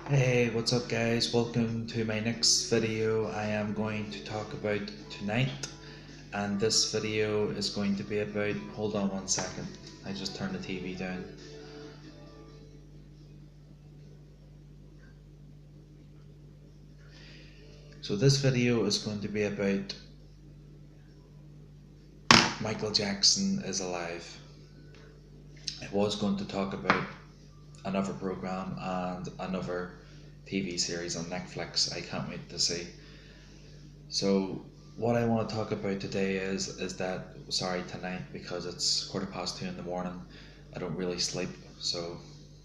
Hey, what's up, guys? Welcome to my next video. I am going to talk about tonight, and this video is going to be about. Hold on one second, I just turned the TV down. So, this video is going to be about Michael Jackson is alive. I was going to talk about another program and another TV series on Netflix I can't wait to see. So, what I want to talk about today is that tonight, because it's 2:15 in the morning. I don't really sleep, so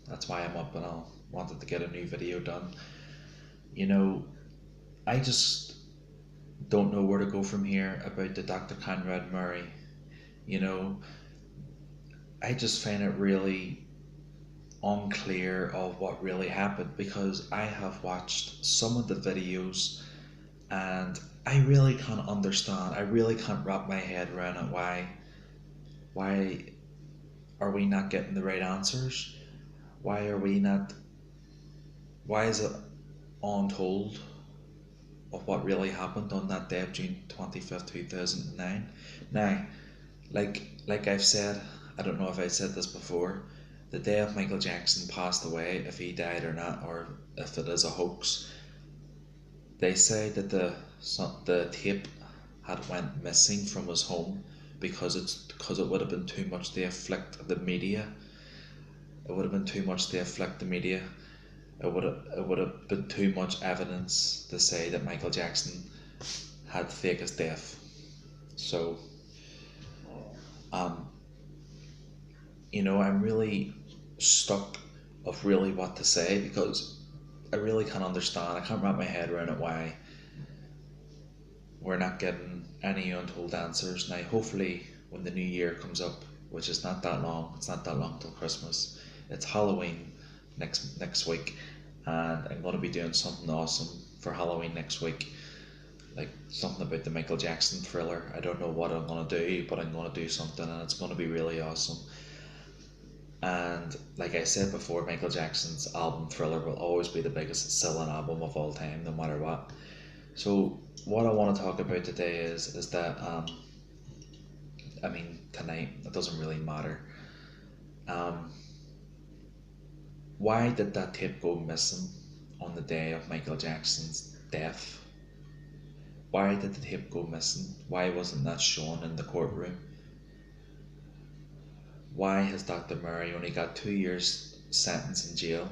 that's why I'm up and I wanted to get a new video done. You know, I just don't know where to go from here about the Dr. Conrad Murray. You know, I just find it really unclear of what really happened because I have watched some of the videos and I really can't understand. I really can't wrap my head around it. Why are we not getting the right answers? Why are we not? Why is it untold of what really happened on that day of June 25th, 2009? Now, like I've said, I don't know if I said this before. The day of Michael Jackson passed away, if he died or not, or if it is a hoax. They say that the tape had went missing from his home because it would have been too much to afflict the media. It would have been too much to afflict the media. It would have been too much evidence to say that Michael Jackson had faked his death. So, um, I'm really stuck of really what to say because I really can't understand. I can't wrap my head around it why we're not getting any untold answers. Now, hopefully, when the new year comes up, which is not that long, it's not that long till Christmas. It's Halloween next week, and I'm gonna be doing something awesome for Halloween next week, like something about the Michael Jackson Thriller. I don't know what I'm gonna do, but I'm gonna do something, and it's gonna be really awesome. And like I said before, Michael Jackson's album Thriller will always be the biggest selling album of all time, no matter what. So what I want to talk about today is that I mean tonight it doesn't really matter. Um, why did that tape go missing on the day of Michael Jackson's death? Why did the tape go missing? Why wasn't that shown in the courtroom? Why has Dr. Murray only got 2 years sentence in jail?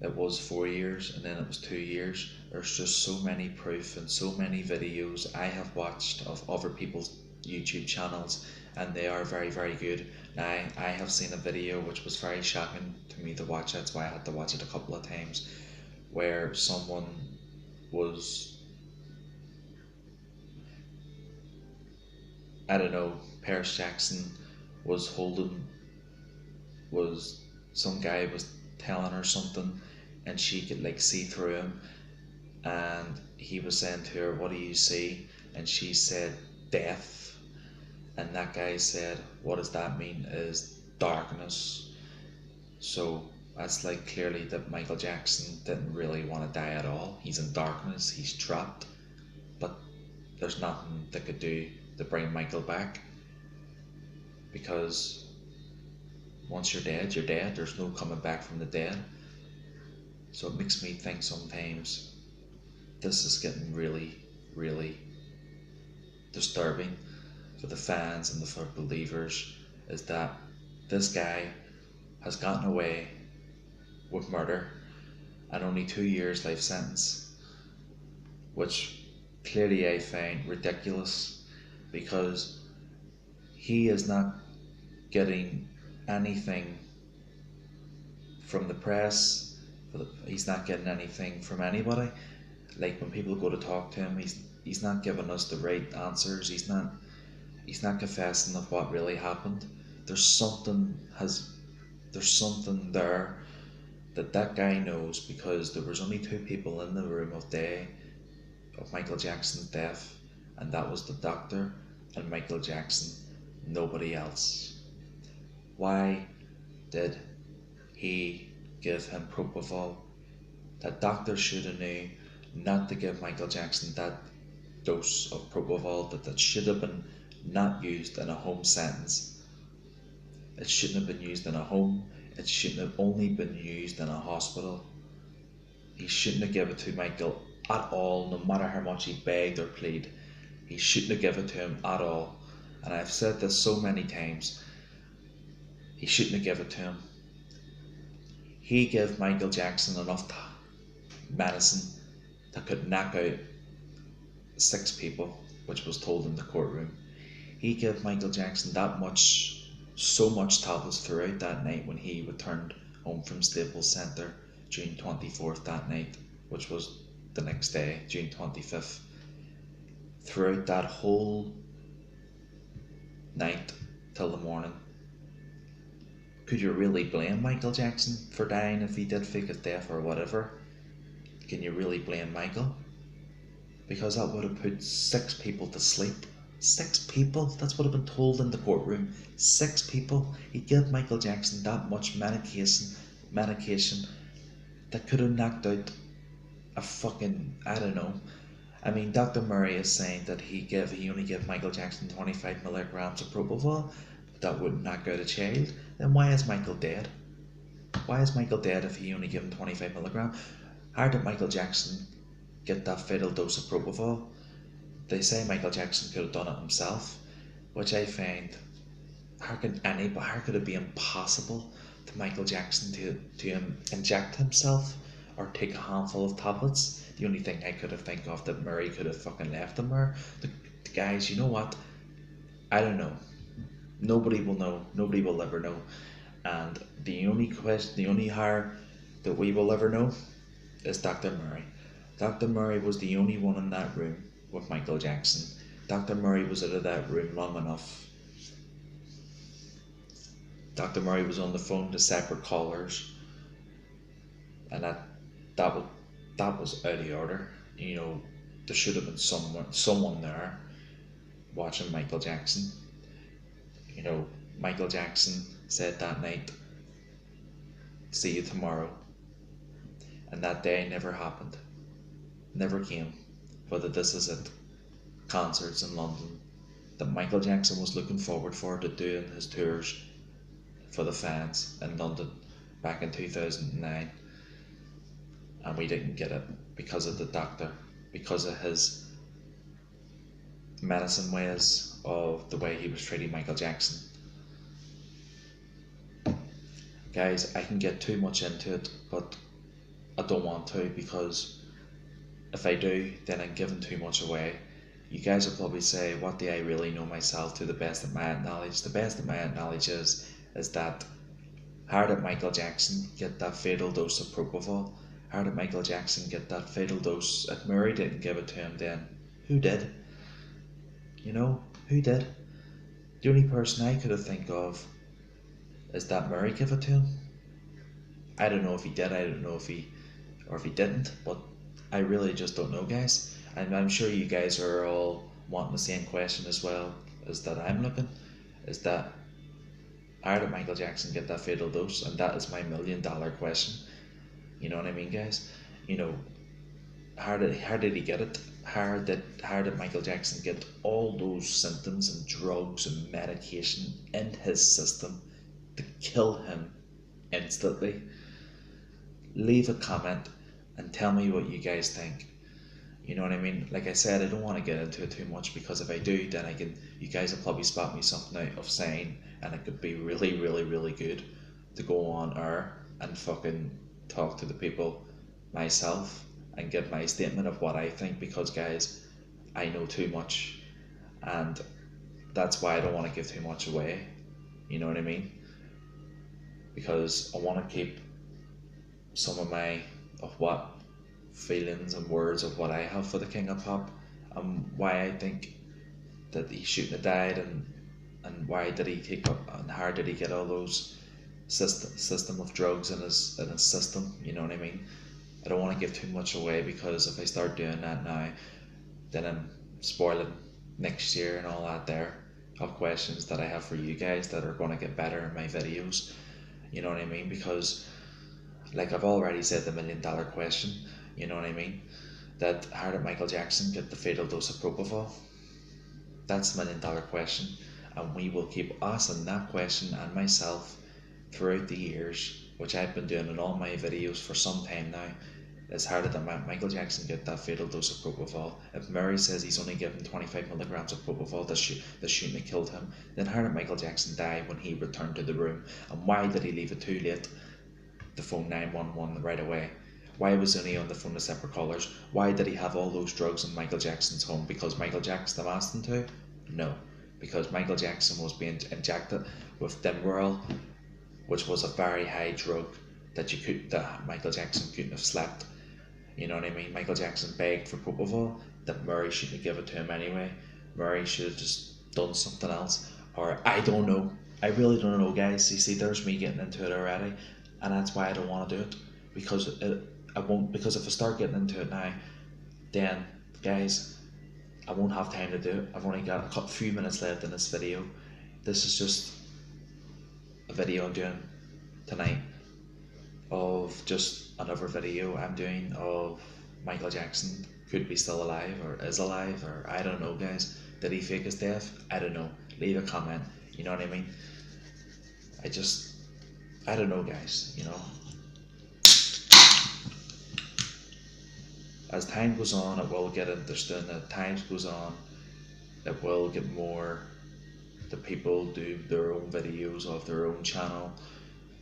It was 4 years and then it was 2 years. There's just so many proof and so many videos I have watched of other people's YouTube channels, and they are very, very good. Now, I have seen a video which was very shocking to me to watch. That's why I had to watch it a couple of times, where someone was, I don't know, Paris Jackson was holding, was some guy was telling her something and she could like see through him, and he was saying to her, "What do you see?" And she said, "Death." And that guy said, "What does that mean?" Is darkness. So that's like clearly that Michael Jackson didn't really want to die at all. He's in darkness, he's trapped, but there's nothing they could do to bring Michael back because once you're dead, you're dead. There's no coming back from the dead. So it makes me think sometimes this is getting really, really disturbing for the fans and for believers, is that this guy has gotten away with murder and only 2 years life sentence, which clearly I find ridiculous because he is not getting anything from the press. He's not getting anything from anybody. Like when people go to talk to him, he's not giving us the right answers. He's not confessing of what really happened. There's something has there's something there that guy knows, because there was only two people in the room of day of Michael Jackson's death, and that was the doctor and Michael Jackson, nobody else. Why did he give him propofol That doctor should have knew not to give Michael Jackson that dose of propofol, that should have been not used in a home sentence. It shouldn't have been used in a home. It shouldn't have only been used in a hospital. He shouldn't have given it to Michael at all, no matter how much he begged or pleaded. He shouldn't have given it to him at all. And I've said this so many times. He shouldn't have given it to him. He gave Michael Jackson enough medicine that could knock out 6 people, which was told in the courtroom. He gave Michael Jackson so much tablets throughout that night when he returned home from Staples Centre June 24th that night, which was the next day, June 25th. Throughout that whole night till the morning. Could you really blame Michael Jackson for dying if he did fake his death or whatever? Can you really blame Michael? Because that would have put 6 people to sleep. 6 people? That's what had been told in the courtroom. 6 people. He gave Michael Jackson that much medication that could have knocked out a fucking, I don't know. I mean, Dr. Murray is saying that he only gave Michael Jackson 25 milligrams of propofol. That would knock out a child. Then why is Michael dead? Why is Michael dead if he only gave him 25 milligrams? How did Michael Jackson get that fatal dose of propofol? They say Michael Jackson could have done it himself, which I find, how could it be impossible to Michael Jackson to inject himself or take a handful of tablets? The only thing I could have think of that Murray could have fucking left him there. The guys, you know what? I don't know. Nobody will know. Nobody will ever know. And the only hire that we will ever know is Dr. Murray. Dr. Murray was the only one in that room with Michael Jackson. Dr. Murray was out of that room long enough. Dr. Murray was on the phone to separate callers, and that was out of order. You know, there should have been someone there watching Michael Jackson. You know, Michael Jackson said that night, "See you tomorrow," and that day never happened, never came. Whether this is at concerts in London that Michael Jackson was looking forward to doing his tours for the fans in London back in 2009, and we didn't get it because of the doctor, because of his medicine ways, of the way he was treating Michael Jackson. Guys, I can get too much into it, but I don't want to, because if I do, then I'm giving too much away. You guys will probably say, what do I really know myself to the best of my knowledge? The best of my knowledge is that, how did Michael Jackson get that fatal dose of propofol? How did Michael Jackson get that fatal dose? If Murray didn't give it to him, then who did? You know, who did? The only person I could have think of is that Murray gave it to him. I don't know if he did, I don't know if he didn't, but I really just don't know, guys. And I'm sure you guys are all wanting the same question as well as that I'm looking, is that, how did Michael Jackson get that fatal dose? And that is my $1,000,000 question. You know what I mean, guys? You know, how did he get it? How did Michael Jackson get all those symptoms and drugs and medication in his system to kill him instantly? Leave a comment and tell me what you guys think. You know what I mean? Like I said, I don't want to get into it too much, because if I do, then you guys will probably spot me something out of saying, and it could be really, really, really good to go on air and fucking talk to the people myself and give my statement of what I think, because guys, I know too much, and that's why I don't want to give too much away. You know what I mean? Because I want to keep some of what feelings and words of what I have for the King of Pop, and why I think that he shouldn't have died, and why did he take up, and how did he get all those system of drugs in his system. You know what I mean? I don't want to give too much away, because if I start doing that now, then I'm spoiling next year and all that there of questions that I have for you guys that are going to get better in my videos. You know what I mean? Because Like I've already said, the $1 million question. You know what I mean? That how did Michael Jackson get the fatal dose of propofol? That's the $1 million question, and we will keep asking that question and myself throughout the years, which I've been doing in all my videos for some time now. Is how did Michael Jackson get that fatal dose of propofol? If Murray says he's only given 25 milligrams of propofol that shouldn't have killed him, then how did Michael Jackson die when he returned to the room? And why did he leave it too late to phone 911 right away? Why was he on the phone to separate callers? Why did he have all those drugs in Michael Jackson's home? Because Michael Jackson asked him to? No. Because Michael Jackson was being injected with Demerol, which was a very high drug that Michael Jackson couldn't have slept. You know what I mean? Michael Jackson begged for propofol, that Murray shouldn't have given it to him anyway. Murray should have just done something else. Or I don't know. I really don't know, guys. You see, there's me getting into it already, and that's why I don't want to do it. Because I won't. Because if I start getting into it now, then guys, I won't have time to do it. I've only got a few minutes left in this video. This is just a video I'm doing tonight of just another video I'm doing of Michael Jackson could be still alive or is alive, or I don't know, guys. Did he fake his death? I don't know. Leave a comment. You know what I mean? I don't know, guys. You know, as time goes on, it will get interesting. As time goes on, it will get more. The people do their own videos of their own channel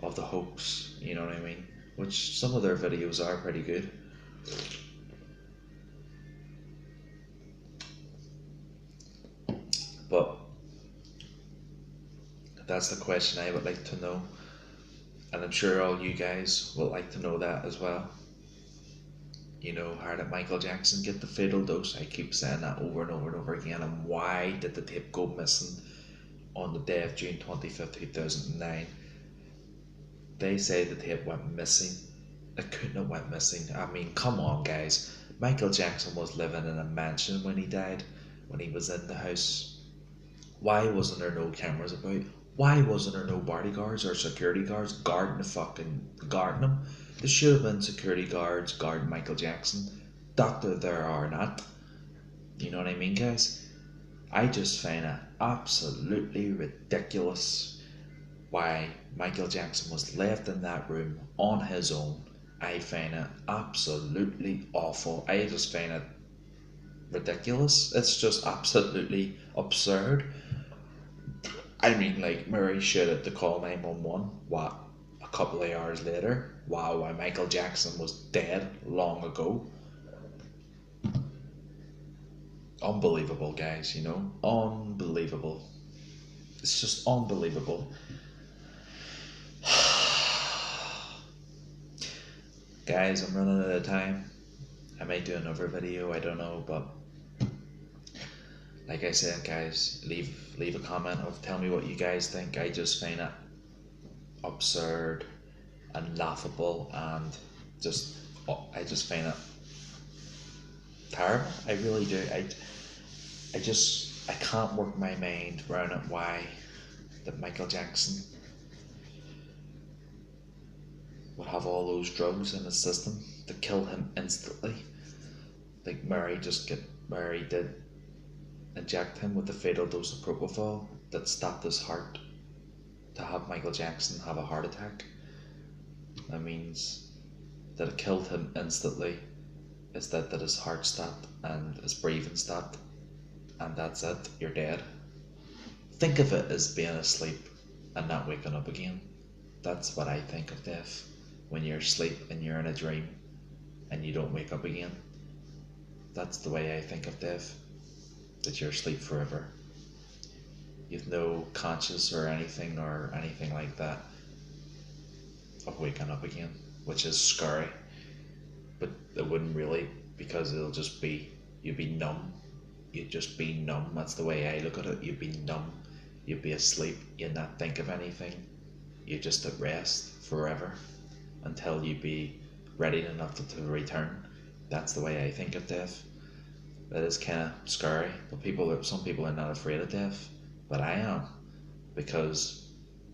of the hoax. You know what I mean? Which some of their videos are pretty good. But that's the question I would like to know, and I'm sure all you guys will like to know that as well. You know, how did Michael Jackson get the fatal dose? I keep saying that over and over and over again. And why did the tape go missing on the day of June 25th, 2009? They say the tape went missing. It couldn't have went missing. I mean, come on, guys. Michael Jackson was living in a mansion when he died, when he was in the house. Why wasn't there no cameras about? Why wasn't there no bodyguards or security guards guarding him? There should have been security guards guarding Michael Jackson. Doctor there or not. You know what I mean, guys? I just find it absolutely ridiculous why Michael Jackson was left in that room on his own. I find it absolutely awful. I just find it ridiculous. It's just absolutely absurd. I mean, like, Murray should have to call 911. What? A couple of hours later? Wow, why Michael Jackson was dead long ago. Unbelievable, guys, you know? Unbelievable. It's just unbelievable. Guys, I'm running out of time. I might do another video, I don't know, but like I said, guys, leave a comment or tell me what you guys think. I just find it absurd and laughable, and I just find it terrible. I really do. I can't work my mind around it why that Michael Jackson would have all those drugs in his system to kill him instantly. Like Murray did inject him with the fatal dose of propofol that stopped his heart to have Michael Jackson have a heart attack. That means that it killed him instantly, is that his heart stopped and his breathing stopped, and that's it, you're dead. Think of it as being asleep and not waking up again. That's what I think of death. When you're asleep and you're in a dream and you don't wake up again. That's the way I think of death. That you're asleep forever. You've no conscience or anything like that of waking up again, which is scary. But it wouldn't really, because it'll just be, you'd be numb. You'd just be numb. That's the way I look at it. You'd be numb. You'd be asleep. You'd not think of anything. You're just at rest forever until you be ready enough to return. That's the way I think of death. It is kind of scary, but some people are not afraid of death, but I am, because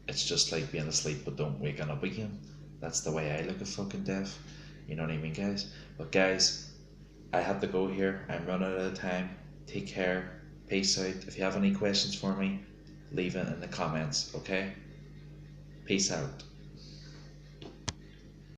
it's just like being asleep but don't waking up again. That's the way I look at fucking death. You know what I mean, guys? But guys, I have to go here. I'm running out of time. Take care. Peace out. If you have any questions for me, leave it in the comments, okay? Peace out.